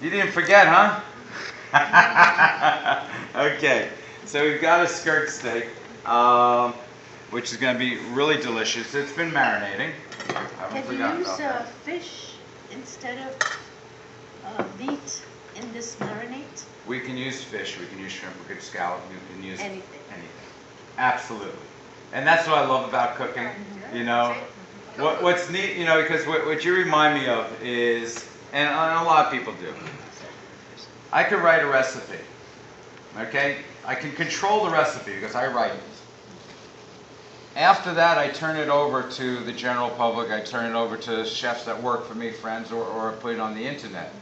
You didn't forget, huh? Okay, so we've got a skirt steak, which is going to be really delicious. It's been marinating. Can you use fish instead of meat in this marinade? We can use fish, we can use shrimp, we could scallop, we can use Anything. Absolutely. And that's what I love about cooking, you know. What's neat, you know, because what you remind me of is, and a lot of people do, I could write a recipe, okay? I can control the recipe because I write it. After that, I turn it over to the general public, I turn it over to chefs that work for me, friends, or put it on the internet.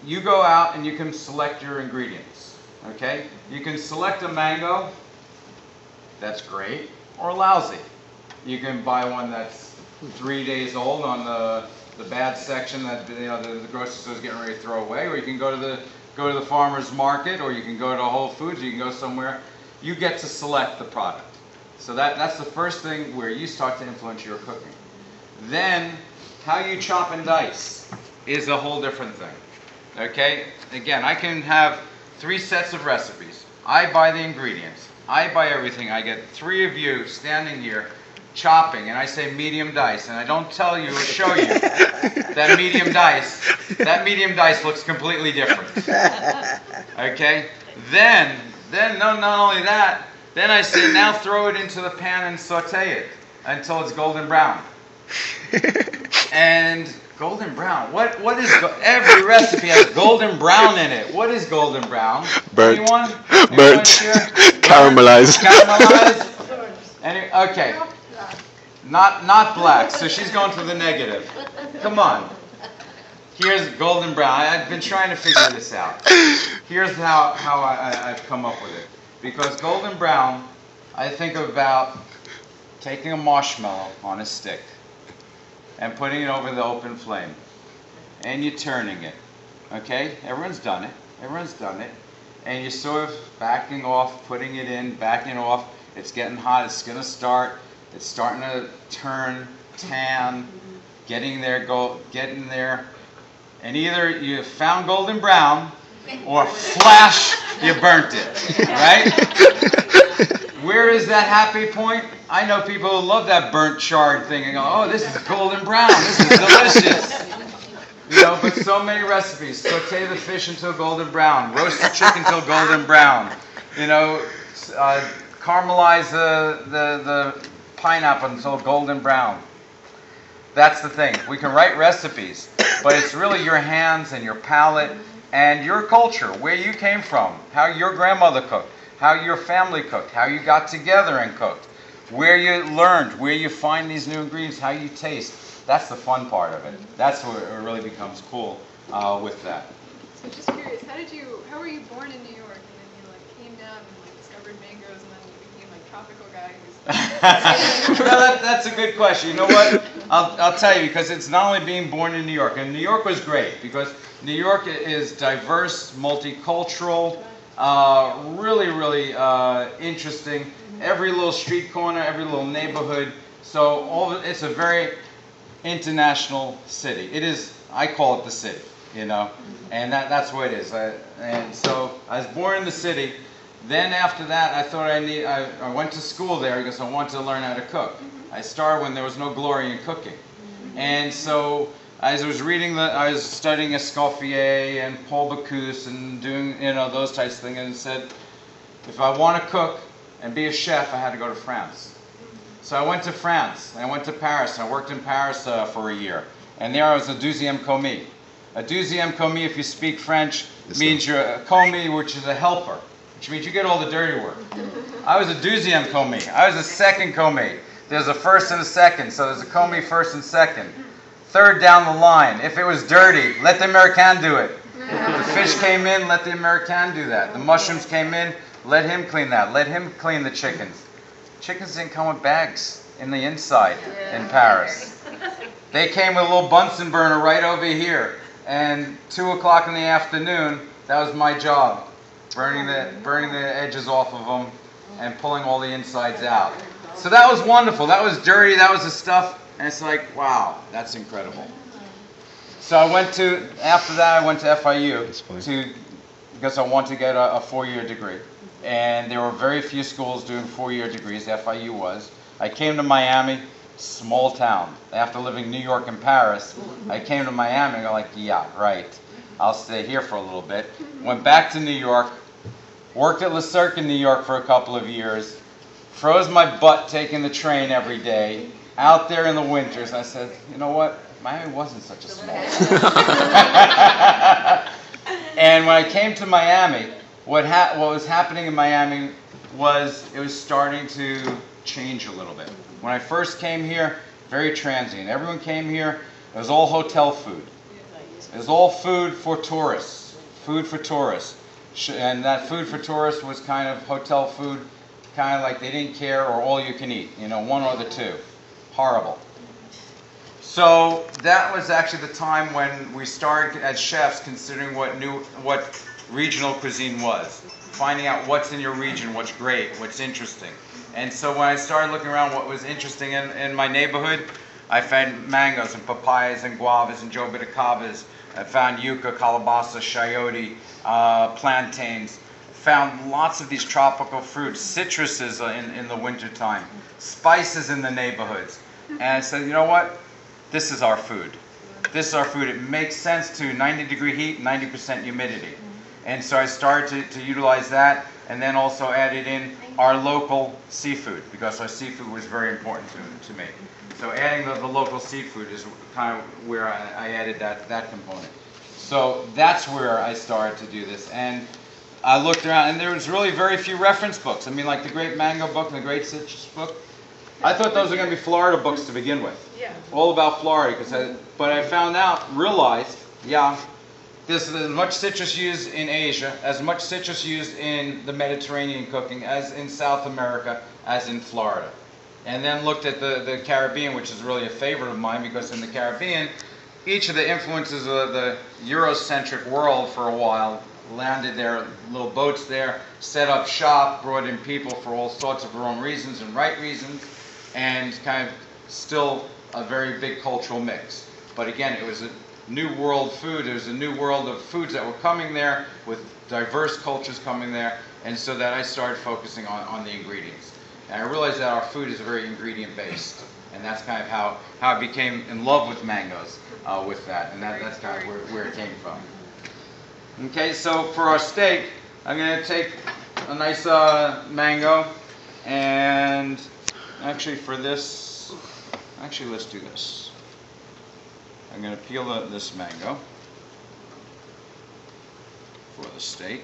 You go out and you can select your ingredients, okay? You can select a mango, that's great, or lousy. You can buy one that's 3 days old on the bad section that the grocery store is getting ready to throw away, or you can go to the farmer's market, or you can go to Whole Foods, or you can go somewhere. You get to select the product. So that's the first thing where you start to influence your cooking. Then, how you chop and dice is a whole different thing. Okay? Again, I can have 3 sets of recipes. I buy the ingredients. I buy everything. I get 3 of you standing here chopping, and I say medium dice, and I don't tell you or show you that medium dice looks completely different. Okay? Then not only that, then I say now throw it into the pan and saute it until it's golden brown. And golden brown. What is every recipe has golden brown in it. What is golden brown? Burnt. Anyone Burnt. Caramelized. Okay. Not black. So she's going for the negative. Come on. Here's golden brown. I've been trying to figure this out. Here's how I've come up with it. Because golden brown, I think about taking a marshmallow on a stick and putting it over the open flame. And you're turning it. Okay? Everyone's done it. And you're sort of backing off, putting it in, backing off. It's getting hot. It's going to start. It's starting to turn, tan, getting there. And either you found golden brown or flash, you burnt it. Right? Where is that happy point? I know people who love that burnt charred thing and go, oh, this is golden brown. This is delicious. You know, but so many recipes. Saute the fish until golden brown. Roast the chicken until golden brown. You know, caramelize the pineapple until golden brown. That's the thing. We can write recipes, but it's really your hands and your palate and your culture, where you came from, how your grandmother cooked, how your family cooked, how you got together and cooked, where you learned, where you find these new ingredients, how you taste. That's the fun part of it. That's where it really becomes cool with that. So just curious, how were you born in New York, and then you came down and discovered mangoes, and then you became tropical guy who's... Well, that's a good question. You know what? I'll tell you, because it's not only being born in New York, and New York was great because New York is diverse, multicultural, really interesting. Every little street corner, every little neighborhood. So it's a very international city. It is. I call it the city, and that's what it is. And so I was born in the city. Then after that, I thought I went to school there because I wanted to learn how to cook. I started when there was no glory in cooking, and so as I was studying Escoffier and Paul Bocuse and doing those types of things, and said, if I want to cook and be a chef, I had to go to France. So I went to France. I went to Paris. I worked in Paris for a year, and there I was a deuxième commis. A deuxième commis, if you speak French, means you're a commis, which is a helper, which means you get all the dirty work. I was a deuxième commis. I was a second commis. There's a first and a second, so there's a commis first and second. Third down the line. If it was dirty, let the American do it. The fish came in, let the American do that. The mushrooms came in, let him clean that. Let him clean the chickens. Chickens didn't come with bags in the inside in Paris. They came with a little Bunsen burner right over here. And 2 o'clock in the afternoon, that was my job. Burning the edges off of them and pulling all the insides out. So that was wonderful. That was dirty. That was the stuff. And it's like, wow, that's incredible. So after that I went to FIU because I wanted to get a 4-year degree. And there were very few schools doing 4-year degrees, FIU was. I came to Miami, small town. After living in New York and Paris, I came to Miami and I'm like, yeah, right. I'll stay here for a little bit. Went back to New York, worked at Le Cirque in New York for a couple of years, froze my butt taking the train every day, out there in the winters. I said, you know what? Miami wasn't such a small town. And when I came to Miami, what was happening in Miami was it was starting to change a little bit. When I first came here, very transient. Everyone came here, it was all hotel food. It was all food for tourists. Food for tourists. And that food for tourists was kind of hotel food, kind of like they didn't care, or all you can eat, one or the two. Horrible. So that was actually the time when we started as chefs considering what regional cuisine was. Finding out what's in your region, what's great, what's interesting. And so when I started looking around what was interesting in my neighborhood, I found mangoes and papayas and guavas and jobitacabas. I found yucca, calabasa, chayote, plantains. Found lots of these tropical fruits, citruses in the wintertime, spices in the neighborhoods. And I said, you know what? This is our food. This is our food. It makes sense to 90-degree heat, 90% humidity. And so I started to utilize that, and then also added in our local seafood, because our seafood was very important to me. So adding the local seafood is kind of where I added that component. So that's where I started to do this. And I looked around, and there was really very few reference books. I mean, like the Great Mango book and the Great Citrus book. I thought those were going to be Florida books to begin with. Yeah. All about Florida. But I realized, yeah, there's as much citrus used in Asia, as much citrus used in the Mediterranean cooking, as in South America, as in Florida. And then looked at the Caribbean, which is really a favorite of mine, because in the Caribbean, each of the influences of the Eurocentric world for a while landed their little boats there, set up shop, brought in people for all sorts of wrong reasons and right reasons, and kind of still a very big cultural mix. But again, it was a new world food. There was a new world of foods that were coming there, with diverse cultures coming there, and so that I started focusing on the ingredients. And I realized that our food is very ingredient based, and that's kind of how I became in love with mangoes with that, and that's kind of where it came from. Okay, so for our steak, I'm going to take a nice mango, and actually for this, let's do this. I'm going to peel this mango for the steak.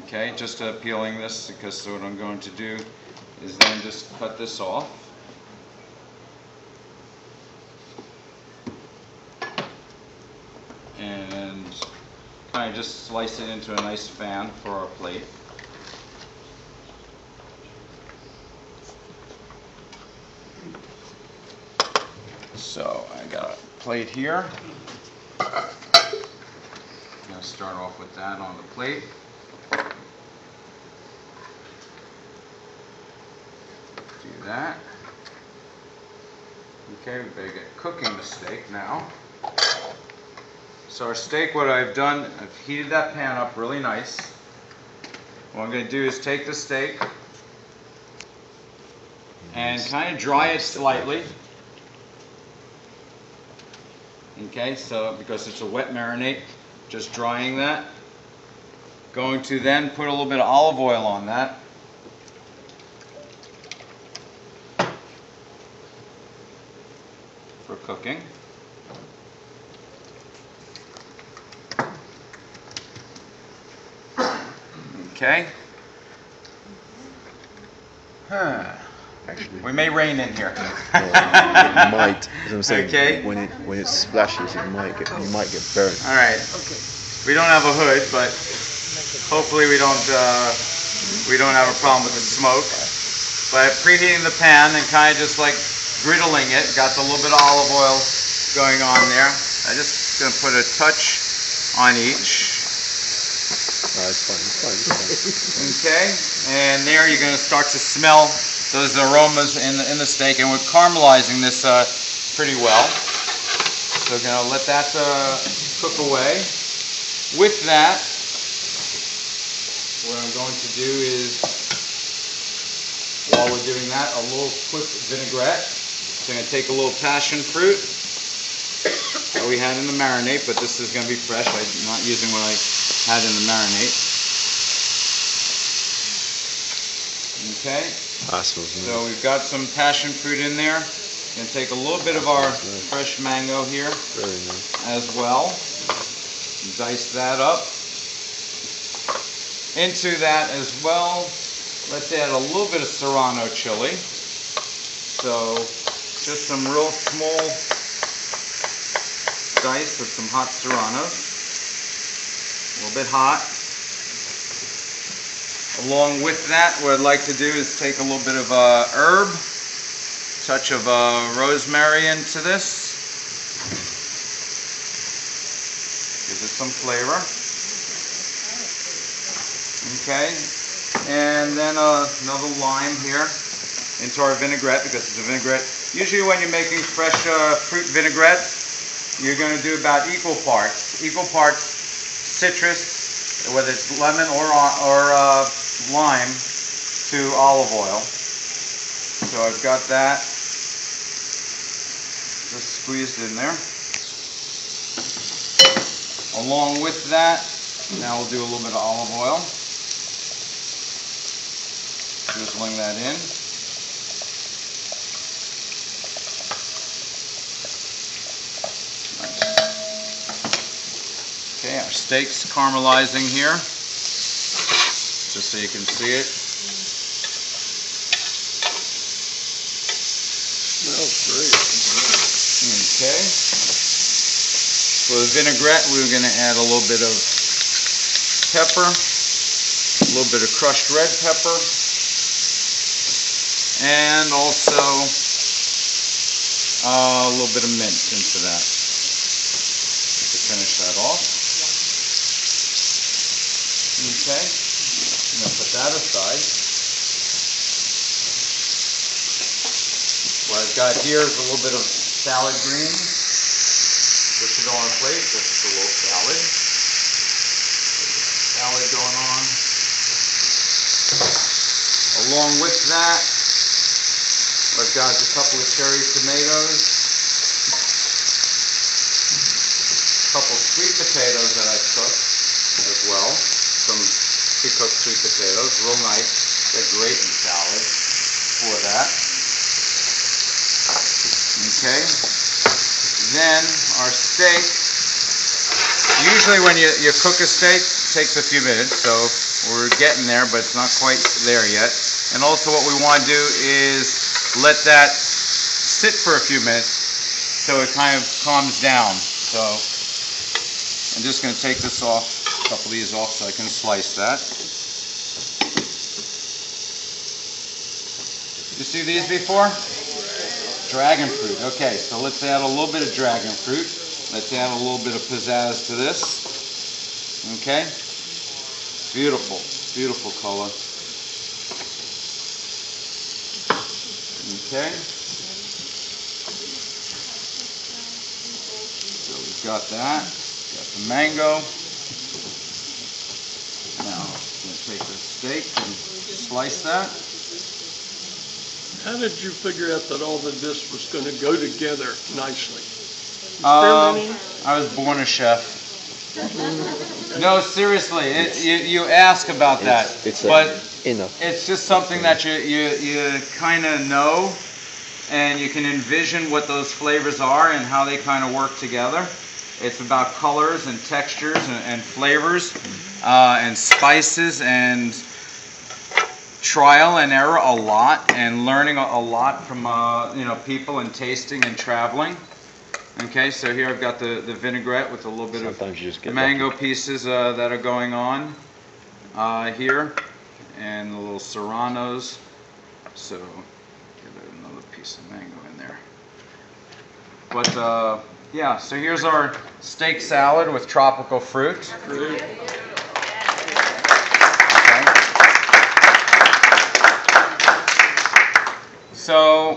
Okay, just peeling this, because what I'm going to do is then just cut this off. And kind of just slice it into a nice fan for our plate. So I got a plate here. I'm going to start off with that on the plate. Do that. Okay, we better get cooking the steak now. So our steak, what I've done, I've heated that pan up really nice. What I'm going to do is take the steak and kind of dry it slightly. Okay, so because it's a wet marinade, just drying that. Going to then put a little bit of olive oil on that. For cooking. Okay. Actually, We may rain in here. it might, as I'm saying, Okay. when it splashes, you might get burnt. All right. We don't have a hood, but hopefully we don't have a problem with the smoke. But preheating the pan and kind of just like griddling it. Got a little bit of olive oil going on there. I'm just going to put a touch on each. Oh, it's fine. Okay, and there you're going to start to smell those aromas in the steak, and we're caramelizing this pretty well. So we're going to let that cook away. With that, what I'm going to do is, while we're doing that, a little quick vinaigrette. So I'm going to take a little passion fruit that we had in the marinade, but this is going to be fresh. I'm not using what I had in the marinade. Okay. Awesome. So we've got some passion fruit in there. Going to take a little bit of our fresh mango here Very nice. as well. Dice that up. Into that as well, let's add a little bit of serrano chili. So just some real small dice of some hot serranos. A little bit hot. Along with that, what I'd like to do is take a little bit of herb, touch of rosemary into this. Gives it some flavor. Okay, and then another lime here into our vinaigrette, because it's a vinaigrette. Usually when you're making fresh fruit vinaigrette, you're going to do about equal parts citrus, whether it's lemon or lime, to olive oil. So I've got that just squeezed in there. Along with that, now we'll do a little bit of olive oil. Drizzling that in. Nice. Okay, our steak's caramelizing here, just so you can see it. Smells great. Okay. For the vinaigrette, we're going to add a little bit of pepper, a little bit of crushed red pepper, and also a little bit of mint into that to finish that off. Okay, I'm going to put that aside. What I've got here is a little bit of salad greens. Push it on a plate, just a little salad. Salad going on. Along with that, what I've got is a couple of cherry tomatoes, a couple of sweet potatoes that I've cooked as well. Some pre-cooked sweet potatoes, real nice. They're great in salad for that. Okay. Then our steak. Usually when you cook a steak, it takes a few minutes, so we're getting there, but it's not quite there yet. And also what we want to do is let that sit for a few minutes so it kind of calms down. So I'm just going to take this off, a couple of these off, so I can slice that. You see these before? Dragon fruit. Okay, so let's add a little bit of dragon fruit. Let's add a little bit of pizzazz to this. Okay? Beautiful, beautiful color. Okay? So we've got that. Got the mango. Now, I'm going to take the steak and slice that. How did you figure out that all of this was going to go together nicely? I was born a chef. No, seriously, you ask about that, but it's just something that you kind of know, and you can envision what those flavors are and how they kind of work together. It's about colors and textures and flavors and spices and trial and error a lot, and learning a lot from people and tasting and traveling. Okay, so here I've got the vinaigrette with a little bit of mango pieces that are going on here, and the little serranos. So get another piece of mango in there. But yeah, so here's our steak salad with tropical fruit. Great. So